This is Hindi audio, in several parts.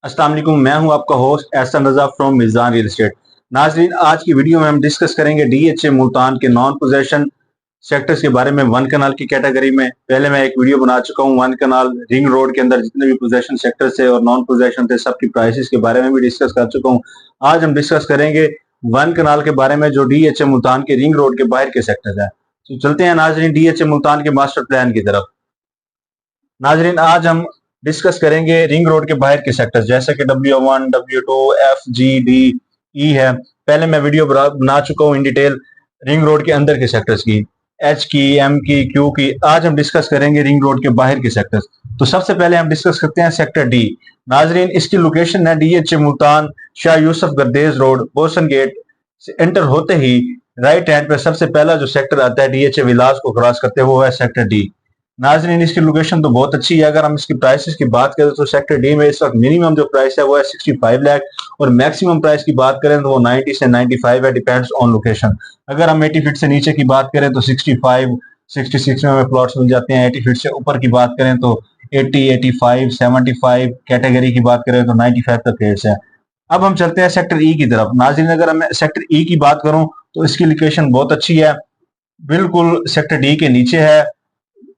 अस्सलाम वालेकुम, मैं हूं आपका host Ehsan Raza from Mizan real estate. नाजरीन, आज की वीडियो में हम डिस्कस करेंगे डीएचए मुल्तान के नॉन पोजेशन सेक्टर्स के बारे में। वन कनाल की कैटेगरी में पहले मैं एक वीडियो बना चुका हूं। वन कनाल रिंग रोड के अंदर जितने भी पोजेशन सेक्टर्स थे और नॉन पोजेशन थे, सबकी प्राइसेस के बारे में भी डिस्कस कर चुका हूं। आज हम डिस्कस करेंगे वन कनाल के बारे में, जो डीएचए मुल्तान के रिंग रोड के बाहर के सेक्टर है। तो चलते हैं नाजरीन डीएचए मुल्तान के मास्टर प्लान की तरफ। नाजरीन, आज हम डिस्कस करेंगे रिंग रोड के बाहर के सेक्टर्स, जैसे कि W1, W2, F, G, D, E है। पहले मैं वीडियो बना चुका हूँ इन डिटेल रिंग रोड के अंदर के सेक्टर्स की, H की, M की, Q की। आज हम डिस्कस करेंगे रिंग रोड के बाहर के सेक्टर्स। तो सबसे पहले हम डिस्कस करते हैं सेक्टर डी। नाजरीन, इसकी लोकेशन है DHA Multan, Shah Yusuf Gardez road, Bosan gate से एंटर होते ही राइट हैंड पे सबसे पहला जो सेक्टर आता है डीएचए विलास को क्रॉस करते हुए, वो है सेक्टर डी। नाजरीन, इसकी लोकेशन तो बहुत अच्छी है। अगर हम इसकी प्राइसेस की बात करें तो सेक्टर डी में इस वक्त मिनिमम जो प्राइस है वो है 65 लाख, और मैक्सिमम प्राइस की बात करें तो वो 90 से 95 है, डिपेंड्स ऑन लोकेशन। अगर हम 80 फीट से नीचे की बात करें तो 65, 66 में हमें प्लॉट्स मिल जाते हैं। 80 फीट से ऊपर की बात करें तो 80, 85, 75, कैटेगरी की बात करें तो 95 तक रेट्स है। अब हम चलते हैं सेक्टर ई की तरफ। नाजरीन, अगर मैं सेक्टर ई की बात करूं तो इसकी लोकेशन बहुत अच्छी है, बिल्कुल सेक्टर डी के नीचे है।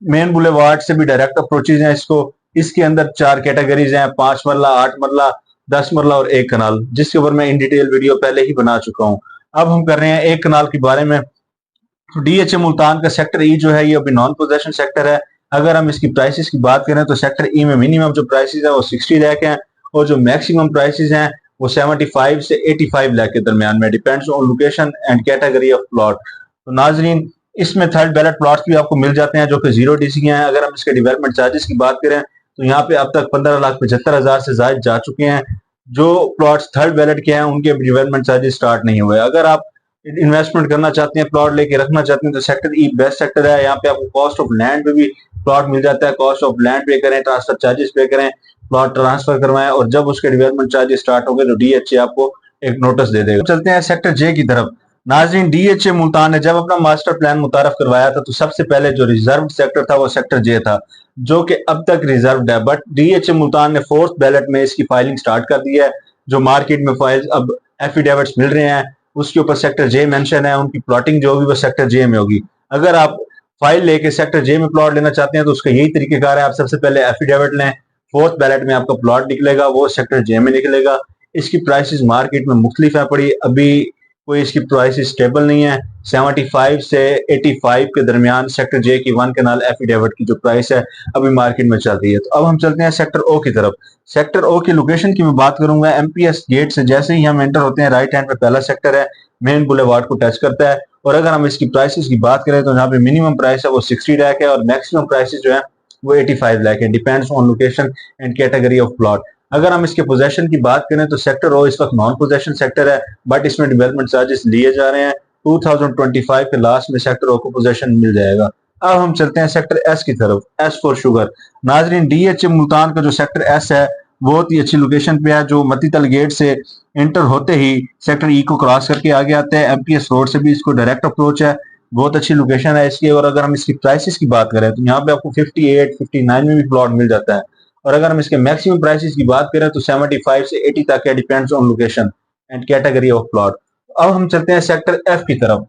मेन बुलेवार्ड से भी डायरेक्ट अप्रोचेज हैं इसको। इसके अंदर 4 कैटेगरीज हैं, 5 मरला, 8 मरला, 10 मरला और 1 कनाल, जिसके ऊपर मैं इन डिटेल वीडियो पहले ही बना चुका हूं। अब हम कर रहे हैं 1 कनाल के बारे में। तो डीएचए मुल्तान का सेक्टर ई जो है ये अभी नॉन पोजेशन सेक्टर है। अगर हम इसकी प्राइसेस की बात करें तो सेक्टर ई में मिनिमम जो प्राइसेस है वो 60 लाख हैं, और जो मैक्सिमम प्राइसेस हैं वो 75 से 85 लाख के दरमियान में, depends on location and category of plot. तो नाजरीन, इसमें थर्ड बैलेट प्लॉट्स भी आपको मिल जाते हैं जो कि 0 डीसी हैं। अगर हम इसके डेवलपमेंट चार्जेस की बात करें तो यहाँ पे अब तक 15,75,000 से ज्यादा जा चुके हैं। जो प्लॉट्स थर्ड बैलेट के हैं उनके डेवलपमेंट चार्जेस स्टार्ट नहीं हुए। अगर आप इन्वेस्टमेंट करना चाहते हैं, प्लॉट लेके रखना चाहते हैं, तो सेक्टर ई बेस्ट सेक्टर है। यहाँ पे आपको कॉस्ट ऑफ लैंड पे भी प्लॉट मिल जाता है। कॉस्ट ऑफ लैंड पे करें, ट्रांसफर चार्जेस पे करें, प्लॉट ट्रांसफर करवाएं, और जब उसके डेवलपमेंट चार्जेस स्टार्ट हो गए तो डीएचए आपको एक नोटिस दे देगा। चलते हैं सेक्टर जे की तरफ। नाजरीन, डीएचए मुल्तान ने जब अपना मास्टर प्लान मुतारफ करवाया था तो सबसे पहले जो रिजर्व सेक्टर था वो सेक्टर जे था, जो कि अब तक रिजर्व है। बट डीएचए मुल्तान ने फोर्थ बैलेट में इसकी फाइलिंग स्टार्ट कर दी है। जो मार्केट में फाइल्स अब एफिडेविट्स मिल रहे हैं उसके ऊपर सेक्टर जे मेंशन है। उनकी प्लॉटिंग जो होगी वो सेक्टर जे में होगी। अगर आप फाइल लेके सेक्टर जे में प्लॉट लेना चाहते हैं तो उसका यही तरीकेकार है, आप सबसे पहले एफिडेविट लें, फोर्थ बैलेट में आपका प्लॉट निकलेगा, वो सेक्टर जे में निकलेगा। इसकी प्राइसेस मार्केट में मुख्तलिफ है पड़ी, अभी कोई इसकी प्राइस स्टेबल नहीं है। 75 से 85 के दरमियान सेक्टर जे की वन कनाल एफिडेविट की जो प्राइस है अभी मार्केट में चल रही है। तो अब हम चलते हैं सेक्टर ओ की तरफ। सेक्टर ओ की लोकेशन की मैं बात करूंगा। एमपीएस गेट से जैसे ही हम एंटर होते हैं राइट हैंड पे पहला सेक्टर है, मेन बुलेवार्ड को टच करता है। और अगर हम इसकी प्राइसेस की बात करें तो यहाँ पे मिनिमम प्राइस है वो 60 लाख है, और मैक्सिमम प्राइसेस जो है वो 85 लाख है, depends on location and category of plot. अगर हम इसके पोजेशन की बात करें तो सेक्टर ओ इस वक्त नॉन पोजेशन सेक्टर है, बट इसमें डेवलपमेंट चार्जेस लिए जा रहे हैं। 2025 के लास्ट में सेक्टर ओ को पोजेशन मिल जाएगा। अब हम चलते हैं सेक्टर एस की तरफ, एस फॉर शुगर। नाजरीन, डीएचए मुल्तान का जो सेक्टर एस है बहुत ही अच्छी लोकेशन पे है, जो मतीतल गेट से एंटर होते ही सेक्टर ई को क्रॉस करके आगे आते हैं। एमपीएस रोड से भी इसको डायरेक्ट अप्रोच है, बहुत अच्छी लोकेशन है इसकी। और अगर हम इसकी प्राइसेस की बात करें तो यहाँ पे आपको 58, 59 में भी प्लॉट मिल जाता है। और अगर हम इसके मैक्सिमम प्राइसेस की बात करें तो 75 से 80 तक है, depends on location and category of plot. अब हम चलते हैं सेक्टर एफ की तरफ।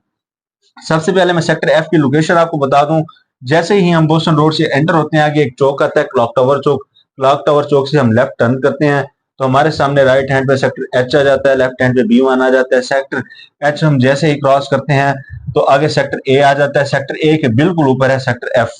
सबसे पहले मैं सेक्टर एफ की लोकेशन आपको बता दूं। जैसे ही हम बोस्टन रोड से एंटर होते हैं आगे एक चौक आता है, क्लॉक टावर चौक। क्लॉक टावर चौक से हम लेफ्ट टर्न करते हैं तो हमारे सामने राइट हैंड पे सेक्टर एच आ जाता है, लेफ्ट हैंड पे B1 आ जाता है। सेक्टर एच हम जैसे ही क्रॉस करते हैं तो आगे सेक्टर ए आ जाता है। सेक्टर ए के बिल्कुल ऊपर है सेक्टर एफ,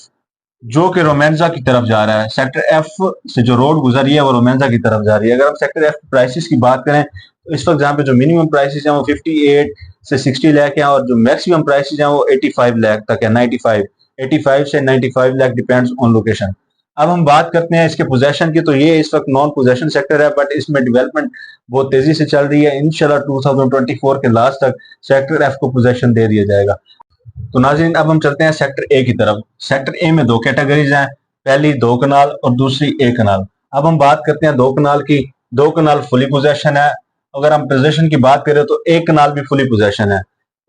जो कि रोमेंजा की तरफ जा रहा है। सेक्टर एफ से जो रोड गुजरी है वो रोमेंजा की तरफ जा रही है। अगर हम सेक्टर एफ प्राइसेस की बात करें तो इस वक्त जहाँ पे जो मिनिमम प्राइसेस हैं वो 58 से 60 लाख हैं, और जो मैक्सिमम प्राइसेस हैं वो 85 लाख तक है। 95, 85 से 95 लाख, डिपेंड्स ऑन लोकेशन। अब हम बात करते हैं इसके पोजेशन की। तो ये इस वक्त नॉन पोजेशन सेक्टर है, बट इसमें डेवलपमेंट बहुत तेजी से चल रही है। इंशाल्लाह 2024 के लास्ट तक सेक्टर एफ को पोजेशन दे दिया जाएगा। तो नाज़रीन, अब हम चलते हैं सेक्टर ए की तरफ। सेक्टर ए में 2 कैटेगरीज हैं, पहली 2 कनाल और दूसरी 1 कनाल। अब हम बात करते हैं 2 कनाल की। 2 कनाल फुली पोजेशन है। अगर हम पोजेशन की बात करें तो 1 कनाल भी फुली पोजेशन है।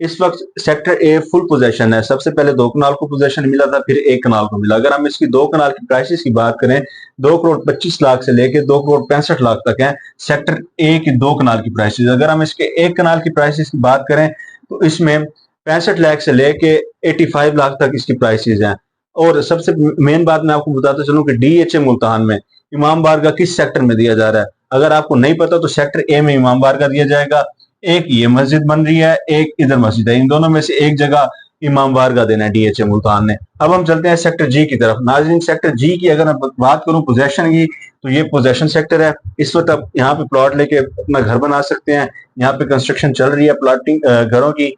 इस वक्त सेक्टर ए फुल पोजीशन है। सबसे पहले 2 कनाल को पोजीशन मिला था, फिर 1 कनाल को मिला। अगर हम इसकी 2 कनाल की प्राइसेस की बात करें, 2 करोड़ 25 लाख से लेके 2 करोड़ 65 लाख तक है सेक्टर ए की 2 कनाल की प्राइसेस। अगर हम इसके 1 कनाल की प्राइसेस की बात करें तो इसमें 65 लाख से लेके 85 लाख तक इसकी प्राइसेस हैं। और सबसे मेन बात मैं आपको बताता चलूं कि डीएचए मुल्तान में इमाम बारगाह किस सेक्टर में दिया जा रहा है। अगर आपको नहीं पता तो सेक्टर ए में इमाम बारगाह दिया जाएगा। एक ये मस्जिद बन रही है, एक इधर मस्जिद है, इन दोनों में से एक जगह इमाम बारगाह देना है डीएचए मुल्तान ने। अब हम चलते हैं सेक्टर जी की तरफ। नाज़रीन, सेक्टर जी की अगर मैं बात करूं पोजेशन की, तो ये पोजेशन सेक्टर है। इस वक्त आप यहाँ पे प्लॉट लेके अपना घर बना सकते हैं। यहाँ पे कंस्ट्रक्शन चल रही है प्लॉटिंग घरों की।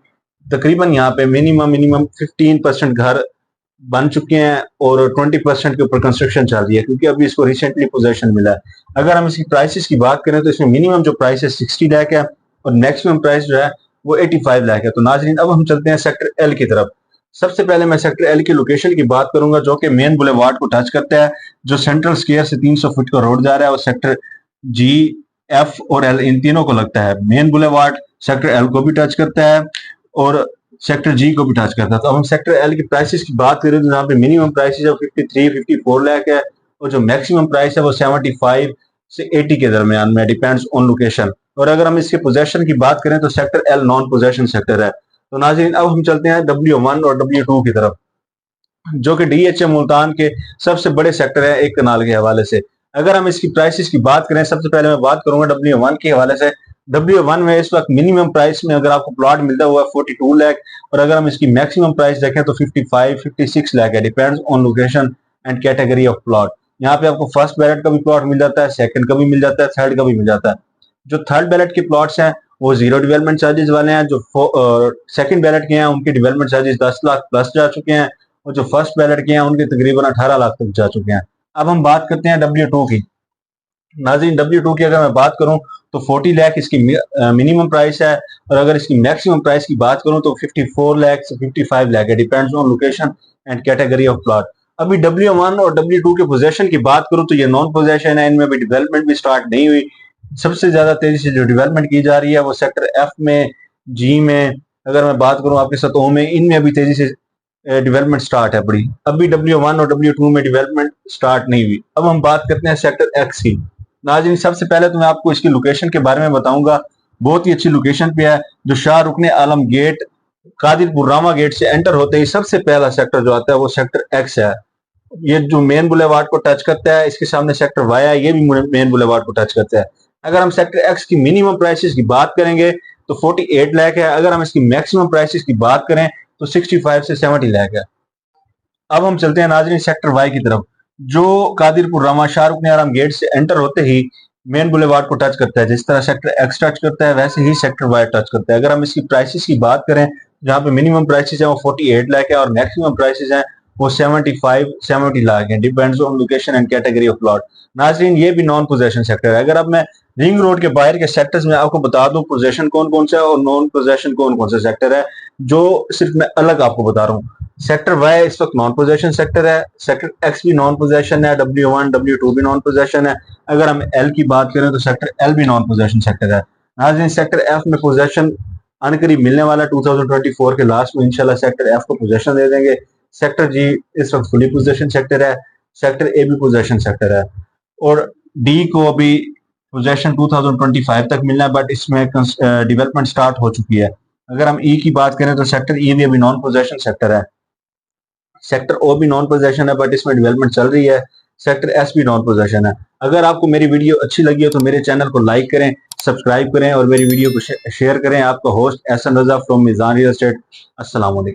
तकरीबन यहाँ पे मिनिमम 15% घर बन चुके हैं और 20% के ऊपर कंस्ट्रक्शन चल रही है, क्योंकि अभी इसको रिसेंटली पोजेशन मिला है। अगर हम इसकी प्राइसेस की बात करें तो इसमें मिनिमम जो प्राइस है 60 लाख है और मैक्सिमम प्राइस जो है वो 85 लाख है। तो नाजरीन, अब हम चलते हैं सेक्टर एल की तरफ। सबसे पहले मैं सेक्टर एल की लोकेशन की बात करूंगा, जो कि मेन बुलेवार्ड को टच करता है, जो सेंट्रल स्क्वायर से 300 फुट का रोड जा रहा है और सेक्टर जी, एफ और एल इन तीनों को लगता है। मेन बुलेवार्ड सेक्टर एल को भी टच करता है और सेक्टर जी को भी टच करता है। तो अब हम सेक्टर एल की प्राइसेस की बात करें तो यहाँ पे मिनिमम प्राइस है 53-54 लाख है और जो मैक्सिमम प्राइस है वो 75 से 80 के दरमियान में, डिपेंड्स ऑन लोकेशन। और अगर हम इसके पोजेशन की बात करें तो sector L non possession sector है। तो नाज़रीन, अब हम चलते हैं W1 और W2 की तरफ, जो कि डीएचए मुल्तान के सबसे बड़े सेक्टर है एक कनाल के हवाले से। अगर हम इसकी प्राइसेस की बात करें, सबसे पहले मैं बात करूंगा W1 के हवाले से। W1 में इस वक्त मिनिमम प्राइस में अगर आपको प्लॉट मिलता हुआ 42 लाख और अगर हम इसकी मैक्सिमम प्राइस देखें तो 55-56 लाख है, depends on location and category of plot. यहाँ पे आपको फर्स्ट बैलेट का भी प्लॉट मिल जाता है, सेकंड का भी मिल जाता है, थर्ड का भी मिल जाता है। जो थर्ड बैलेट के प्लॉट्स हैं वो 0 डेवलपमेंट चार्जेस वाले हैं। जो सेकंड बैलेट के हैं उनके डेवलपमेंट चार्जेस 10 लाख प्लस जा चुके हैं और जो फर्स्ट बैलेट के हैं उनके तकरीबन 18 लाख तक जा चुके हैं। अब हम बात करते हैं W2 की। नाज़रीन, W2 की अगर मैं बात करूं तो 40 लाख इसकी मिनिमम प्राइस है और अगर इसकी मैक्सिमम प्राइस की बात करूं तो 54 लाख से 55 लाख है, depends on location and category of plot. अभी W1 और W2 के पोजेशन की बात करूं तो ये नॉन पोजेशन है, इनमें भी डेवलपमेंट भी स्टार्ट नहीं हुई। सबसे ज्यादा तेजी से जो डेवलपमेंट की जा रही है वो सेक्टर एफ में, जी में, अगर मैं बात करूं आपके साथ ओ में, इनमें अभी तेजी से डेवलपमेंट स्टार्ट है बड़ी। अभी W1 और W2 में डेवलपमेंट स्टार्ट नहीं हुई। अब हम बात करते हैं सेक्टर एक्स की। नाज़रीन, सबसे पहले तो मैं आपको इसकी लोकेशन के बारे में बताऊंगा। बहुत ही अच्छी लोकेशन पे है, जो शाह रुकने आलम गेट, कादिरपुर रामा गेट से एंटर होते ही सबसे पहला सेक्टर जो आता है वो सेक्टर एक्स है। ये जो मेन बुलेवार्ड को टच करता है, इसके सामने सेक्टर वाई है, ये भी मेन बुलेवार्ड को टच करता है। अगर हम सेक्टर एक्स की मिनिमम प्राइसेस की बात करेंगे तो 48 लाख है। अगर हम इसकी मैक्सिमम प्राइसेस की बात करें तो 65 से 70 लाख है। अब हम चलते हैं नाज़रीन सेक्टर वाई की तरफ, जो कादिरपुर रामा शाहरुख ने आराम गेट से एंटर होते ही मेन बुलेवार्ड को टच करता है। जिस तरह सेक्टर एक्स टच करता है वैसे ही सेक्टर वाई टच करता है। अगर हम इसकी प्राइसेस की बात करें, जहां पे मिनिमम प्राइसेस है वो 48 लाख है और मैक्सिमम प्राइसेस हैं वो 75-70 लाख है, depends on location and category of plot. नाज़रीन, ये भी नॉन पोजेशन सेक्टर है। अगर अब मैं रिंग रोड के बाहर के सेक्टर्स में आपको बता दूं पोजेशन कौन कौन सा है और नॉन पोजेशन कौन कौन सा सेक्टर है, जो सिर्फ मैं अलग आपको बता रहा हूँ। सेक्टर वाई इस वक्त नॉन पोजेशन सेक्टर है, सेक्टर एक्स भी नॉन पोजेशन है, W1 W2 भी नॉन पोजेशन है। अगर हम एल की बात करें तो सेक्टर एल भी नॉन पोजेशन सेक्टर है। नाज़रीन, सेक्टर एफ में पोजेशन अनकरीब मिलने वाला 2024 के लास्ट में इंशाल्लाह सेक्टर एफ को पोजेशन दे देंगे। सेक्टर जी इस वक्त फुली पोजेशन सेक्टर है, सेक्टर ए भी पोजेशन सेक्टर है और डी को अभी पोजेशन 2025 तक मिलना है, बट इसमें डेवलपमेंट स्टार्ट हो चुकी है। अगर हम ई की बात करें तो सेक्टर ई भी अभी नॉन पोजेशन सेक्टर है। सेक्टर ओ भी नॉन पोजेशन है बट इसमें डेवलपमेंट चल रही है। सेक्टर एस भी नॉन पोजेशन है। अगर आपको मेरी वीडियो अच्छी लगी हो तो मेरे चैनल को लाइक करें, सब्सक्राइब करें और मेरी वीडियो को शेयर करें। आपका host Ehsan Raza from Mizan real estate. अस्सलाम वालेकुम।